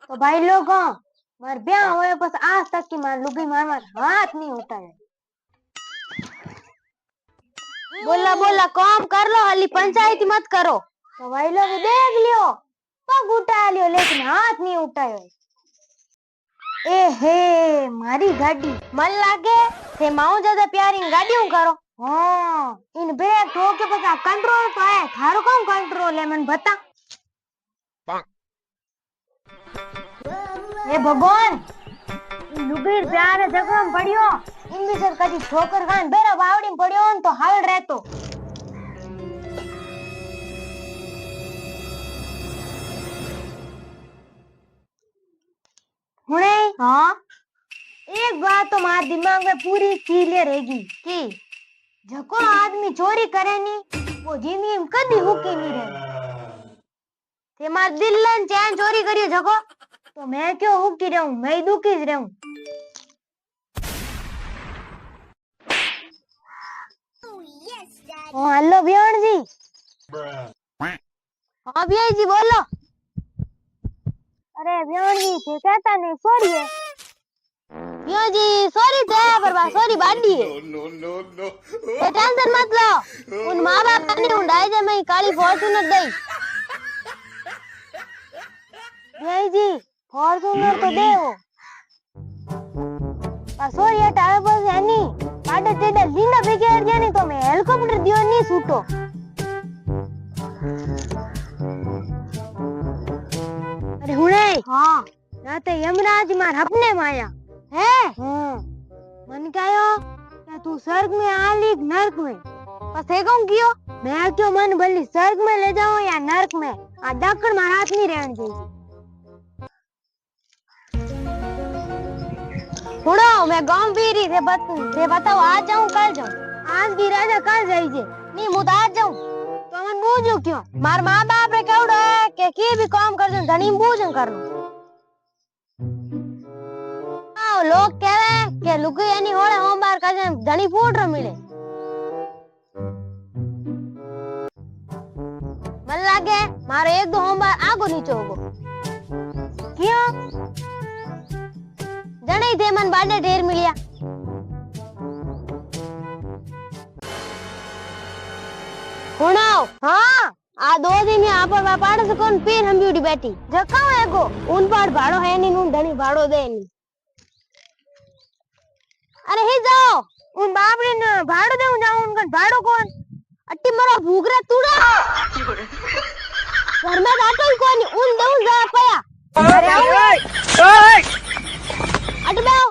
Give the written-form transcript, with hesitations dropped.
तो भाई लोगों मार ब्याह होए बस आज तक की मार लुगाई मार हाथ नहीं उठाए। बोला बोला काम कर लो, हाली पंचायती मत करो। तो भाई लोग देख लियो पग उठा लियो लेकिन हाथ नहीं उठायो। ए हे मारी गाड़ी मन लागे थे माऊ ज्यादा प्यारी गाड़ियों करो। हाँ इन ब्रेक ठोके पता कंट्रोल तो है थारो कौन कंट्रोल है मन बता। ए भगवान लुगीर प्यारे झगड़ा में पड़ियो इन भी सर कदी ठोकर खान बेरा बावड़ी में पड़ियो तो हाल रहतो। हुणे हाँ एक बात तो मार दिमाग में पूरी क्लियर रहेगी कि जको आदमी चोरी करे नी वो जिंदगी में कदी हुकी नहीं रहे। ते मार दिल लन चैन चोरी करियो जको तो मैं क्यों हुकी रहूं मैं दुखी रहूं। हेलो बियान जी। हाँ भैया जी बोलो। अरे बियान जी थे कहता नहीं सॉरी है। भैया जी सॉरी थे पर बा सॉरी बाडी है। नो टेंशन मत लो, उन माँ बाप ने उड़ाई जे मैं काली फॉर्च्यूनर दई। भैया जी फॉर्च्यूनर तो दे हो पर सॉरी हटावे बस है नी पाडे टेडे लीना बेगे अड़ जानी तो मैं हेलीकॉप्टर दियो नहीं सूटो। अरे हुणे हाँ ना तो यमराज मार अपने माया है हाँ मन कहो क्या तू स्वर्ग में आली नरक में बस है कौन कियो मैं क्यों मन भली स्वर्ग में ले जाऊं या नरक में आ डकड़ मार हाथ नहीं रहन चाहिए। सुनो मैं गांव बीरी थे बताओ आज जाऊं कल जाऊं। आज की राजा कल जाइए नहीं मुद आज जाऊं तो मन बूझो क्यों मार माँ बाप रे केवड़ो है के की भी काम कर दो धनी बूझन कर लो। लोग कहवे के लुगाई यानी होले होमबार का धनी फूट रो मिले। मन लागे मारो एक दो होमबार आगो नीचे होगो क्यों जने थे मन बाडे ढेर मिलिया। सुनाओ हाँ आ 2 दिन यहाँ पर व्यापार से कौन पीर हम ब्यूटी बैठी जकाओ है को उन पर भाड़ो है नहीं उन धनी भाड़ो दे नहीं। अरे ही जाओ उन बाबरी ने भाड़ो देऊं जाऊं उनका भाड़ो कौन अट्टी मरो भूगरा तूड़ा घर में जातो ही कोनी उन देऊं जा पया। अरे अटबाओ